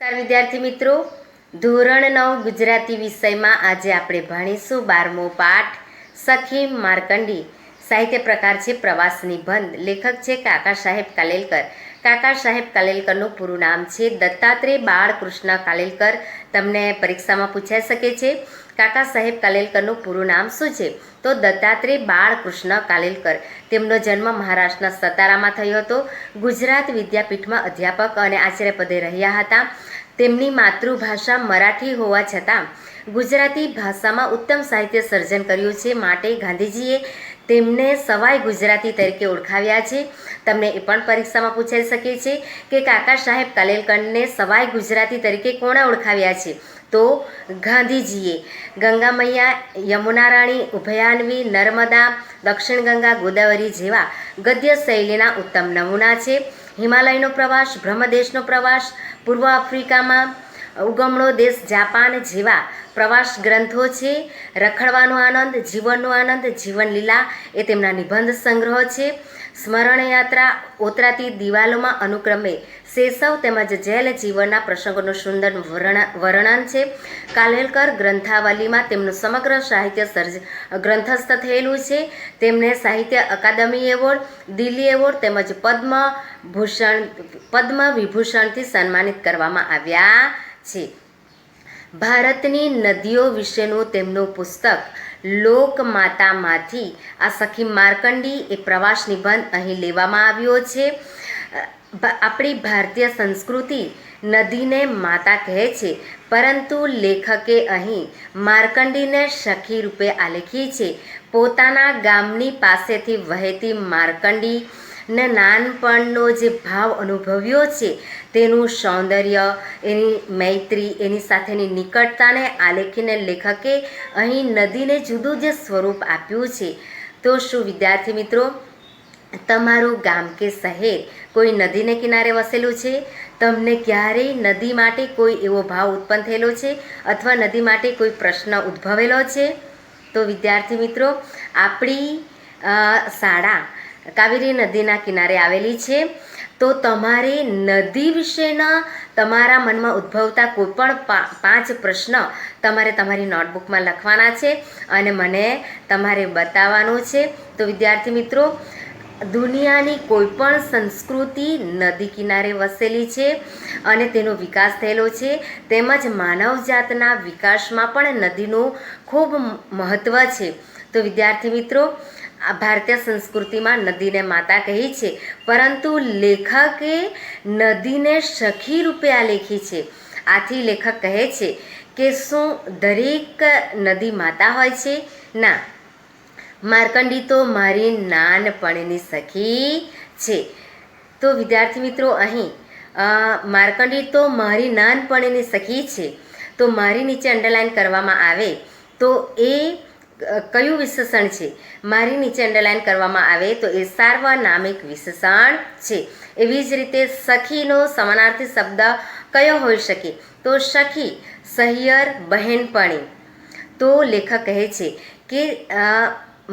નમસ્કાર વિદ્યાર્થી મિત્રો, ધોરણ 9 ગુજરાતી વિષયમાં આજે આપણે ભણીશું 12મો પાઠ સખી માર્કંડી. સાહિત્ય પ્રકાર છે પ્રવાસ નિબંધ. લેખક છે કાકા સાહેબ કાલેલકર. કાકા સાહેબ કાલેલકરનું પૂરું નામ છે દત્તાત્રેય બાળકૃષ્ણ કાલેલકર. તમને પરીક્ષામાં પૂછાઈ શકે છે કાકા સાહેબ કાલેલકરનું પૂરું નામ શું છે? તો દત્તાત્રેય બાળકૃષ્ણ કાલેલકર. તેમનો જન્મ મહારાષ્ટ્રના સતારામાં થયો હતો. ગુજરાત વિદ્યાપીઠમાં અધ્યાપક અને આચાર્ય પદે રહ્યા હતા. તેમની માતૃભાષા મરાઠી હોવા છતાં ગુજરાતી ભાષામાં ઉત્તમ સાહિત્ય સર્જન કર્યું છે. માટે ગાંધીજીએ તેમને સવાઈ ગુજરાતી તરીકે ઓળખાવ્યા છે. તમને એ પણ પરીક્ષામાં પૂછાઈ શકે છે કે કાકા સાહેબ કાલેલકરને સવાઈ ગુજરાતી તરીકે કોણે ઓળખાવ્યા છે? તો ગાંધીજીએ. ગંગા મૈયા, યમુના રાણી, ઉભયાન્વી, નર્મદા, દક્ષિણ ગંગા, ગોદાવરી જેવા ગદ્ય શૈલીના ઉત્તમ નમૂના છે. હિમાલયનો પ્રવાસ, બ્રહ્મદેશનો પ્રવાસ, પૂર્વ આફ્રિકામાં, ઉગમણો દેશ જાપાન જેવા પ્રવાસ ગ્રંથો છે. રખડવાનો આનંદ, જીવનનો આનંદ, જીવન લીલા એ તેમના નિબંધ સંગ્રહ છે. સ્મરણ યાત્રા, ઓતરાતી દિવાલોમાં અનુક્રમે શૈશવ તેમજ જેલ જીવનના પ્રસંગોનું સુંદર વર્ણન છે. કાલેલકર ગ્રંથાવલીમાં તેમનું સમગ્ર સાહિત્ય ગ્રંથસ્થ થયેલું છે. તેમને સાહિત્ય અકાદમી એવોર્ડ, દિલ્હી એવોર્ડ તેમજ પદ્મ વિભૂષણથી સન્માનિત કરવામાં આવ્યા છે. ભારતની નદીઓ વિશેનું તેમનું પુસ્તક લોકમાતામાંથી આ સખી માર્કંડી એ પ્રવાસ નિબંધ અહીં લેવામાં આવ્યો છે. આપણી ભારતીય સંસ્કૃતિ નદીને માતા કહે છે, પરંતુ લેખકે અહીં માર્કંડીને સખી રૂપે આલેખી છે. પોતાના ગામની પાસેથી વહેતી માર્કંડી ને નાનપણનો જે ભાવ અનુભવ્યો છે તેનું સૌંદર્ય, એની મૈત્રી, એની સાથેની નિકટતાને આલેખીને લેખકે અહીં નદીને જુદું જે સ્વરૂપ આપ્યું છે. તો શું વિદ્યાર્થી મિત્રો, તમારું ગામ કે શહેર કોઈ નદીને કિનારે વસેલું છે? તમને ક્યારેય નદી માટે કોઈ એવો ભાવ ઉત્પન્ન થયેલો છે અથવા નદી માટે કોઈ પ્રશ્ન ઉદ્ભવેલો છે? તો વિદ્યાર્થી મિત્રો, આપણી શાળા કાવેરી નદીના કિનારે આવેલી છે. તો તમારે નદી વિશેના તમારા મનમાં ઉદ્ભવતા કોઈ પણ 5 પ્રશ્ન તમારે તમારી નોટબુકમાં લખવાના છે અને મને તમારે બતાવવાનું છે. તો વિદ્યાર્થી મિત્રો, દુનિયાની કોઈ પણ સંસ્કૃતિ નદી કિનારે વસેલી છે અને તેનો વિકાસ થયેલો છે. તેમજ માનવજાતના વિકાસમાં પણ નદીનું ખૂબ મહત્ત્વ છે. તો વિદ્યાર્થી મિત્રો, આ ભારતીય સંસ્કૃતિમાં નદીને માતા કહી છે, પરંતુ લેખકે નદીને સખી રૂપે આલેખી છે. આથી લેખક કહે છે કે શું દરેક નદી માતા હોય છે? ના, માર્કંડી તો મારી નાનપણની સખી છે. તો વિદ્યાર્થી મિત્રો, અહીં માર્કંડી તો મારી નાનપણની સખી છે. તો મારી નીચે અંડરલાઈન કરવામાં આવે તો એ કયું વિશેષણ છે? મારી નીચે અંડરલાઈન કરવામાં આવે તો એ સાર્વનામિક વિશેષણ છે. એવી જ રીતે સખીનો સમાનાર્થી શબ્દ કયો હોઈ શકે? તો સખી, સહિયર, બહેનપણી. તો લેખક કહે છે કે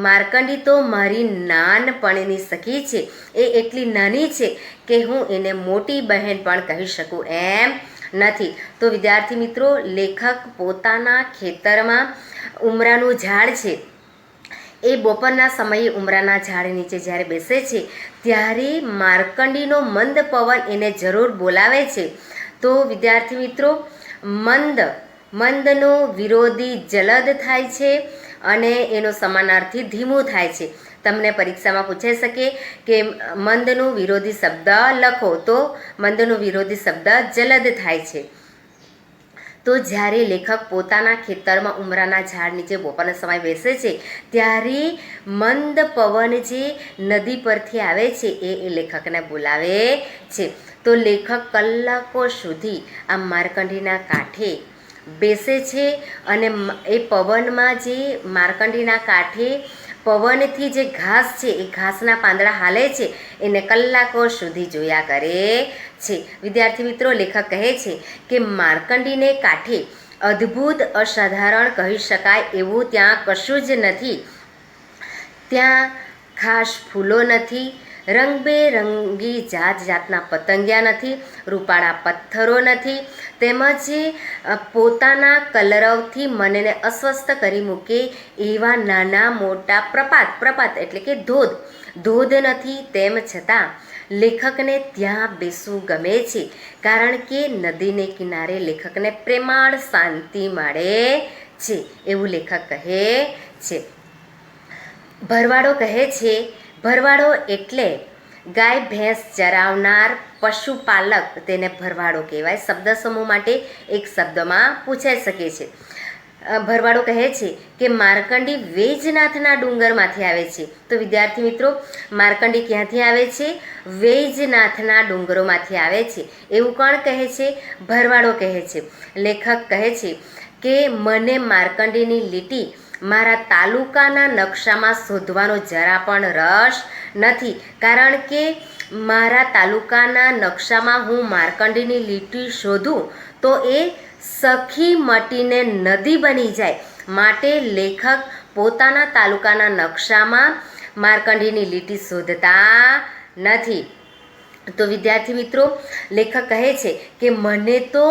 માર્કંડી તો મારી નાનપણની સખી છે. એ એટલી નાની છે કે હું એને મોટી બહેન પણ કહી શકું એમ નથી. તો વિદ્યાર્થી મિત્રો, લેખક પોતાના ખેતરમાં ઉમરાનું ઝાડ છે, એ બપોરના સમયે ઉમરાના ઝાડ નીચે જ્યારે બેસે છે ત્યારે માર્કંડીનો મંદ પવન એને જરૂર બોલાવે છે. તો વિદ્યાર્થી મિત્રો, મંદનો વિરોધી જલદ થાય છે અને એનો સમાનાર્થી ધીમું થાય છે. તમને પરીક્ષામાં પૂછાઈ શકે કે મંદનું વિરોધી શબ્દ લખો, તો મંદનો વિરોધી શબ્દ જલદ થાય છે. તો જ્યારે લેખક પોતાના ખેતરમાં ઉમરાના ઝાડ નીચે બપોરના સમય બેસે છે ત્યારે મંદ પવન જે નદી પરથી આવે છે એ લેખકને બોલાવે છે. તો લેખક કલાકો સુધી આ માર્કંડીના કાંઠે બેસે છે અને એ પવનમાં જે માર્કંડીના કાંઠે પવનથી જે ઘાસ છે એ ઘાસના પાંદડા હાલે છે એને કલાકો સુધી જોયા કરે છે. વિદ્યાર્થી મિત્રો, લેખક કહે છે કે માર્કંડીને કાંઠે અદ્ભુત, અસાધારણ કહી શકાય એવું ત્યાં કશું જ નથી. ત્યાં ખાસ ફૂલો નથી, રંગબેરંગી જાત જાતના પતંગિયા નથી, રૂપાળા પથ્થરો નથી, તેમજ પોતાના કલરવથી મનને અસ્વસ્થ કરી મૂકે એવા નાના મોટા પ્રપાત એટલે કે ધોધ નથી. તેમ છતાં લેખકને ત્યાં બેસવું ગમે છે, કારણ કે નદીને કિનારે લેખકને પ્રેમાળ શાંતિ મળે છે, એવું લેખક કહે છે. ભરવાડો કહે છે, ભરવાડો એટલે ગાય ભેંસ ચરાવનાર પશુપાલક, તેને ભરવાડો કહેવાય. શબ્દ સમૂહ માટે એક શબ્દમાં પૂછાઈ શકે છે. ભરવાડો કહે છે કે માર્કંડી વૈજનાથના ડુંગરમાંથી આવે છે. તો વિદ્યાર્થી મિત્રો, માર્કંડી ક્યાંથી આવે છે? વૈજનાથના ડુંગરોમાંથી આવે છે, એવું કોણ કહે છે? ભરવાડો કહે છે. લેખક કહે છે કે મને માર્કંડીની લીટી મારા તાલુકાના નકશામાં શોધવાનો જરા પણ રસ નથી, કારણ કે મારા તાલુકાના નકશામાં હું માર્કંડીની લીટી શોધું તો એ સખી મટીને નદી બની જાય, માટે લેખક પોતાના તાલુકાના નકશામાં માર્કંડીની લીટી શોધતા નથી. તો વિદ્યાર્થી મિત્રો, લેખક કહે છે કે મને તો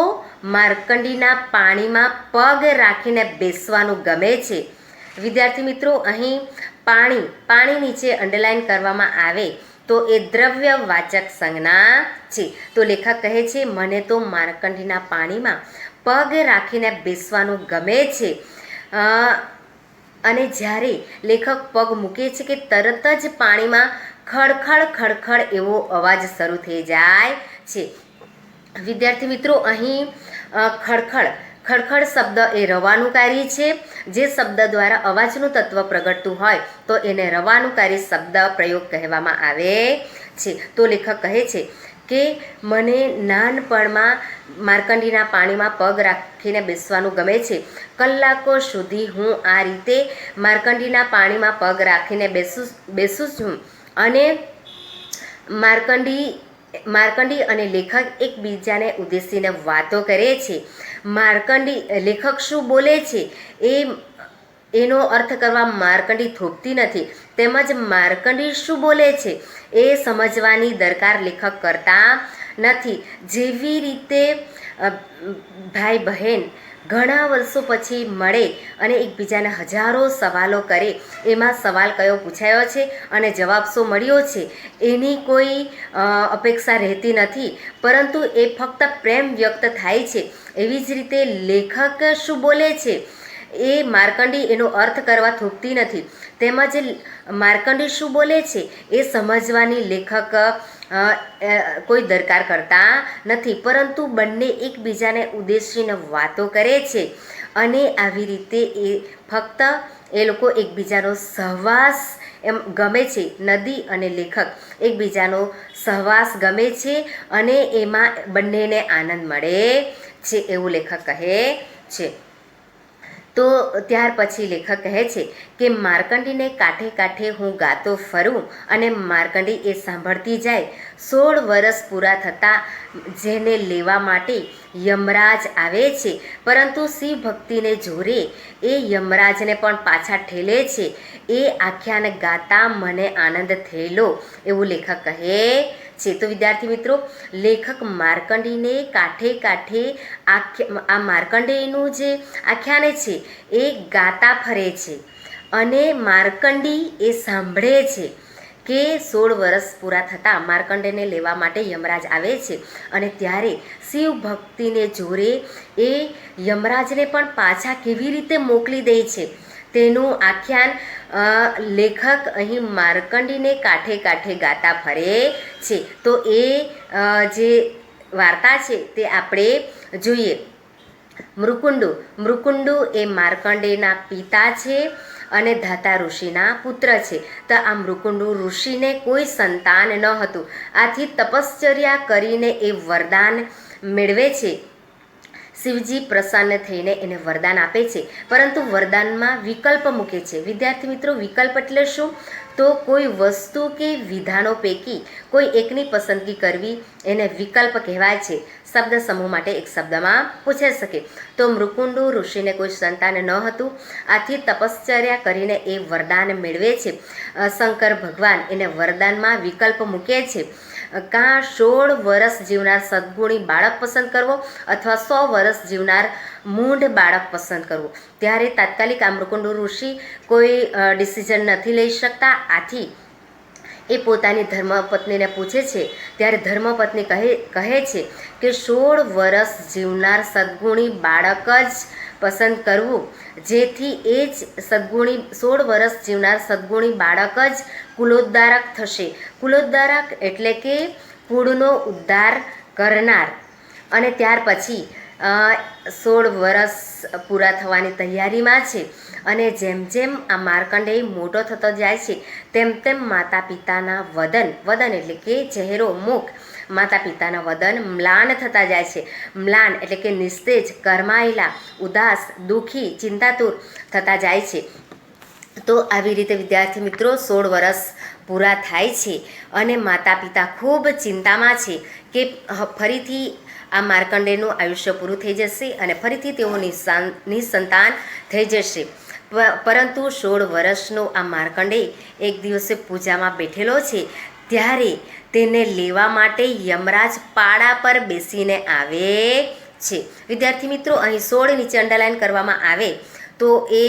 માર્કંડીના પાણીમાં પગ રાખીને બેસવાનું ગમે છે. વિદ્યાર્થી મિત્રો, અહીં પાણી નીચે અંડરલાઈન કરવામાં આવે તો એ દ્રવ્યવાચક સંજ્ઞા છે. તો લેખક કહે છે મને તો માર્કંડીના પાણીમાં પગ રાખીને બેસવાનું ગમે છે. અને જ્યારે લેખક પગ મૂકે છે કે તરત જ પાણીમાં ખડખડ એવો અવાજ શરૂ થઈ જાય છે. વિદ્યાર્થી મિત્રો, અહીં ખડખડ શબ્દ એ રવાનુકારી છે. જે શબ્દ દ્વારા અવાજનું તત્વ પ્રગટતું હોય તો એને રવાનુકારી શબ્દ પ્રયોગ કહેવામાં આવે છે. તો લેખક કહે છે કે મને નાનપણમાં માર્કંડીના પાણીમાં પગ રાખીને બેસવાનું ગમે છે. કલાકો સુધી હું આ રીતે માર્કંડીના પાણીમાં પગ રાખીને બેસું છું. અને માર્કંડી અને લેખક એકબીજાને ઉદ્દેશીને વાતો કરે છે. લેખક શું બોલે છે એનો અર્થ કરવા માર્કંડી થોપતી નથી, તેમજ માર્કંડી શું બોલે છે એ સમજવાની દરકાર લેખક કરતા નથી. જેવી રીતે ભાઈ બહેન ઘણા વર્ષો પછી મળે અને એકબીજાને હજારો સવાલો કરે, એમાં સવાલ કયો પૂછાયો છે અને જવાબ શું મળ્યો છે એની કોઈ અપેક્ષા રહેતી નથી, પરંતુ એ ફક્ત પ્રેમ વ્યક્ત થાય છે. એવી જ રીતે લેખક શું બોલે છે એ માર્કંડી એનો અર્થ કરવા થોપતી નથી, તેમજ માર્કંડી શું બોલે છે એ સમજવાની લેખક કોઈ દરકાર કરતા નથી, પરંતુ બંને એકબીજાને ઉદ્દેશીને વાતો કરે છે. અને આવી રીતે ફક્ત એ લોકો એકબીજાનો સહવાસ એમ ગમે છે. નદી અને લેખક એકબીજાનો સહવાસ ગમે છે અને એમાં બંનેને આનંદ મળે છે, એવું લેખક કહે છે. તો ત્યાર પછી લેખક કહે છે કે માર્કંડીને કાંઠે હું ગાતો ફરું અને માર્કંડી એ સાંભળતી જાય. 16 વર્ષ પૂરા થતાં જેને લેવા માટે યમરાજ આવે છે, પરંતુ શિવ ભક્તિને જોરે એ યમરાજને પણ પાછા ઠેલે છે. એ આખ્યાન ગાતા મને આનંદ થયેલો, એવું લેખક કહે છે. તો વિદ્યાર્થી મિત્રો, લેખક માર્કંડીને કાંઠે આ માર્કંડેયનું જે આખ્યાન છે એ ગાતા ફરે છે અને માર્કંડી એ સાંભળે છે કે 16 વર્ષ પૂરા થતાં માર્કંડેયને લેવા માટે યમરાજ આવે છે અને ત્યારે શિવ ભક્તિને જોરે એ યમરાજને પણ પાછા કેવી રીતે મોકલી દે છે તેનું આખ્યાન લેખક અહીં માર્કંડીને કાંઠે ગાતા ફરે છે. તો એ જે વાર્તા છે તે આપણે જોઈએ. મૃકુંડુ એ માર્કંડેયના પિતા છે અને ધાતા ઋષિના પુત્ર છે. તો આ મૃકુંડુ ઋષિને કોઈ સંતાન ન હતું, આથી તપશ્ચર્યા કરીને એ વરદાન મેળવે છે. શિવજી પ્રસન્ન થઈને એને વરદાન આપે છે, પરંતુ વરદાનમાં વિકલ્પ મૂકે છે. વિદ્યાર્થી મિત્રો, વિકલ્પ એટલે શું? તો કોઈ વસ્તુ કે વિધાનો પૈકી કોઈ એકની પસંદગી કરવી એને વિકલ્પ કહેવાય છે. શબ્દ સમૂહ માટે એક શબ્દમાં પૂછાઈ શકે. તો મૃકુંડુ ઋષિને કોઈ સંતાન ન હતું, આથી તપશ્ચર્યા કરીને એ વરદાન મેળવે છે. શંકર ભગવાન એને વરદાનમાં વિકલ્પ મૂકે છે, કાં 16 વર્ષ જીવનાર સદગુણી બાળક પસંદ કરવો અથવા 100 વર્ષ જીવનાર મૂઢ બાળક પસંદ કરવું. ત્યારે તાત્કાલિક આ મૃકુંડુ ઋષિ કોઈ ડિસિઝન નથી લઈ શકતા. આથી એ પોતાની ધર્મપત્નીને પૂછે છે. ત્યારે ધર્મપત્ની કહે છે કે 16 વર્ષ જીવનાર સદગુણી બાળક જ પસંદ કરવું, જેથી એ જ સદગુણી 16 વર્ષ જીવનાર સદગુણી બાળક જ કુલોદ્ધારક થશે. કુલોદ્ધારક એટલે કે કુળનો ઉદ્ધાર કરનાર. અને ત્યાર પછી 16 વર્ષ પૂરા થવાની તૈયારીમાં છે. અને જેમ જેમ આ માર્કંડેય મોટો થતો જાય છે તેમ તેમ માતા પિતાના વદન એટલે કે ચહેરો, મુખ, માતા પિતાના વદન મ્લાન થતા જાય છે. મ્લાન એટલે કે નિસ્તેજ, કરમાયેલા, ઉદાસ, દુઃખી, ચિંતાતુર થતા જાય છે. તો આવી રીતે વિદ્યાર્થી મિત્રો 16 વર્ષ પૂરા થાય છે અને માતા પિતા ખૂબ ચિંતામાં છે કે ફરીથી આ માર્કંડેયનું આયુષ્ય પૂરું થઈ જશે અને ફરીથી તેઓ નિસંતાન થઈ જશે. પરંતુ 16 વર્ષનો આ માર્કંડેય એક દિવસે પૂજામાં બેઠેલો છે. ત્યારે તેને લેવા માટે યમરાજ પાડા પર બેસીને આવે છે. વિદ્યાર્થી મિત્રો, અહીં 16 નીચે અંડરલાઈન કરવામાં આવે તો એ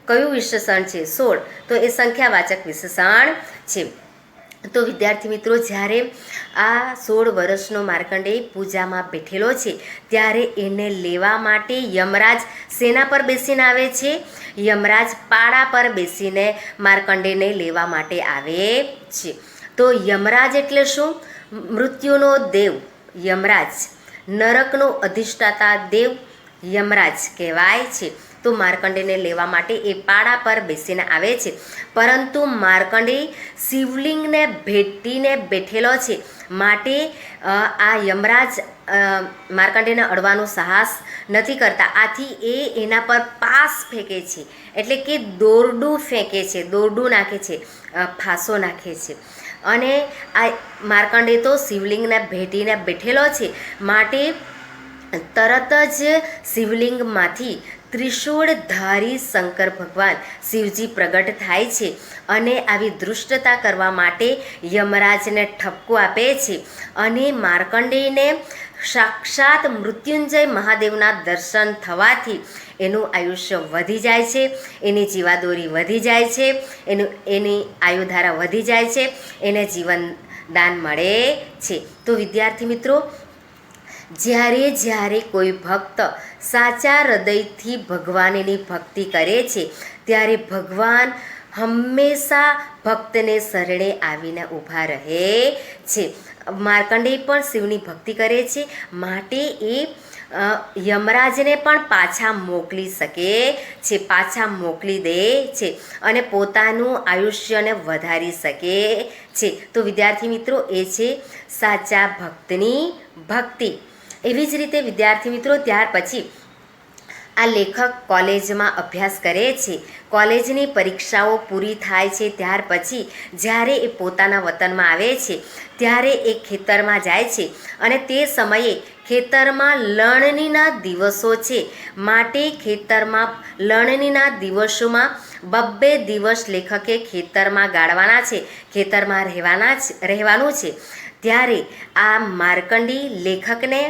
કયું વિશેષણ છે? 16. તો એ સંખ્યાવાચક વિશેષણ છે. તો વિદ્યાર્થી મિત્રો, જ્યારે આ 16 વર્ષનો માર્કંડેય પૂજામાં બેઠેલો છે ત્યારે એને લેવા માટે યમરાજ શેના પર બેસીને આવે છે? યમરાજ પાડા પર બેસીને માર્કંડેયને લેવા માટે આવે છે. તો યમરાજ એટલે શું? મૃત્યુનો દેવ યમરાજ, નરકનો અધિષ્ઠાતા દેવ યમરાજ કહેવાય છે. તો માર્કંડેયને લેવા માટે એ પાડા પર બેસીને આવે છે. પરંતુ માર્કંડેય શિવલિંગને ભેટીને બેઠેલો છે, માટે આ યમરાજ માર્કંડેયને અડવાનું સાહસ નથી કરતા. આથી એ એના પર પાસ ફેંકે છે, એટલે કે દોરડું ફેંકે છે, દોરડું નાખે છે, ફાંસો નાખે છે. અને આ માર્કંડેય તો શિવલિંગને ભેટીને બેઠેલો છે, માટે તરત જ શિવલિંગમાંથી ત્રિશૂળધારી શંકર ભગવાન શિવજી પ્રગટ થાય છે અને આવી દૃષ્ટતા કરવા માટે યમરાજને ઠપકો આપે છે. અને માર્કંડેયને સાક્ષાત મૃત્યુંજય મહાદેવના દર્શન થવાથી એનું આયુષ્ય વધી જાય છે, એની જીવાદોરી વધી જાય છે, એની આયુધારા વધી જાય છે, એને જીવનદાન મળે છે. તો વિદ્યાર્થી મિત્રો, જ્યારે કોઈ ભક્ત સાચા હૃદયથી ભગવાનની ભક્તિ કરે છે ત્યારે ભગવાન હંમેશા ભક્તને શરણે આવીને ઊભા રહે છે. માર્કંડેય પણ શિવની ભક્તિ કરે છે, માટે એ યમરાજને પણ પાછા મોકલી શકે છે, પાછા મોકલી દે છે અને પોતાનું આયુષ્યને વધારી શકે છે. તો વિદ્યાર્થી મિત્રો, એ છે સાચા ભક્તની ભક્તિ. એવી જ રીતે વિદ્યાર્થી મિત્રો, ત્યાર પછી આ લેખક કોલેજમાં અભ્યાસ કરે છે. કોલેજની પરીક્ષાઓ પૂરી થાય છે ત્યાર પછી જ્યારે એ પોતાના વતનમાં આવે છે ત્યારે એ ખેતરમાં જાય છે અને તે સમયે ખેતરમાં લણણીના દિવસો છે, માટે ખેતરમાં લણણીના દિવસોમાં 2 દિવસ લેખકે ખેતરમાં ગાળવાના છે, ખેતરમાં રહેવાનું છે. ત્યારે આ માર્કંડેય લેખકને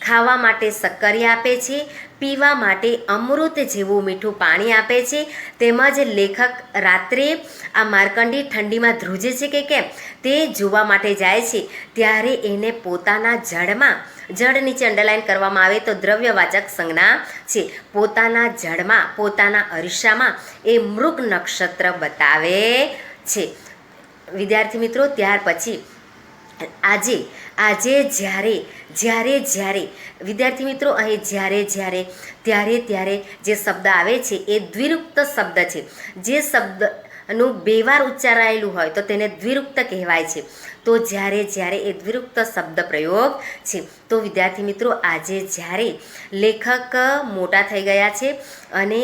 ખાવા માટે શક્કરિયા આપે છે, પીવા માટે અમૃત જેવું મીઠું પાણી આપે છે. તેમજ લેખક રાત્રે આ માર્કંડેય ઠંડીમાં ધ્રુજે છે કે કેમ તે જોવા માટે જાય છે. ત્યારે એને પોતાના જળમાં, જળ નીચે અંડરલાઈન કરવામાં આવે તો દ્રવ્યવાચક સંજ્ઞા છે, પોતાના જળમાં, પોતાના અરીસામાં એ મૃગ નક્ષત્ર બતાવે છે. વિદ્યાર્થી મિત્રો, ત્યાર પછી આજે જ્યારે વિદ્યાર્થી મિત્રો, અહીં ત્યારે જે શબ્દ આવે છે એ દ્વિરુક્ત શબ્દ છે. જે શબ્દનું 2 વાર ઉચ્ચારાયેલું હોય તો તેને દ્વિરુક્ત કહેવાય છે. તો જ્યારે એ દ્વિરુક્ત શબ્દ પ્રયોગ છે. તો વિદ્યાર્થી મિત્રો, આજે જ્યારે લેખક મોટા થઈ ગયા છે અને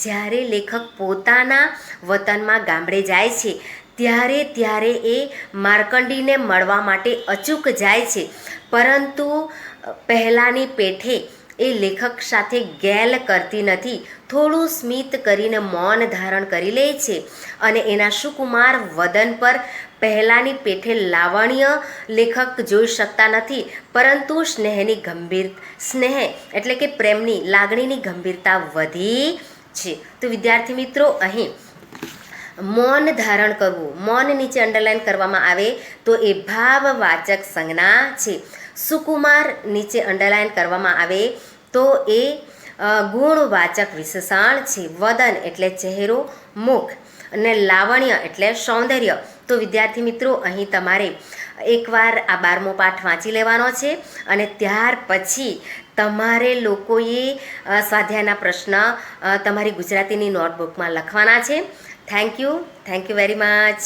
જ્યારે લેખક પોતાના વતનમાં ગામડે જાય છે ત્યારે એ માર્કંડેયને મળવા માટે અચૂક જાય છે. પરંતુ પહેલાંની પેઠે એ લેખક સાથે ગેલ કરતી નથી, થોડું સ્મિત કરીને મૌન ધારણ કરી લે છે અને એના સુકુમાર વદન પર પહેલાંની પેઠે લાવણ્ય લેખક જોઈ શકતા નથી, પરંતુ સ્નેહ એટલે કે પ્રેમની લાગણીની ગંભીરતા વધી છે. તો વિદ્યાર્થી મિત્રો, અહીં મૌન ધારણ કરવું, મૌન નીચે અંડરલાઈન કરવામાં આવે તો એ ભાવવાચક સંજ્ઞા છે. સુકુમાર નીચે અંડરલાઈન કરવામાં આવે તો એ ગુણવાચક વિશેષણ છે. વદન એટલે ચહેરો, મુખ અને લાવણ્ય એટલે સૌંદર્ય. તો વિદ્યાર્થી મિત્રો, અહીં તમારે એકવાર આ 12મો પાઠ વાંચી લેવાનો છે અને ત્યાર પછી તમારે લોકોએ સ્વાધ્યાયના પ્રશ્ન તમારી ગુજરાતીની નોટબુકમાં લખવાના છે. Thank you very much.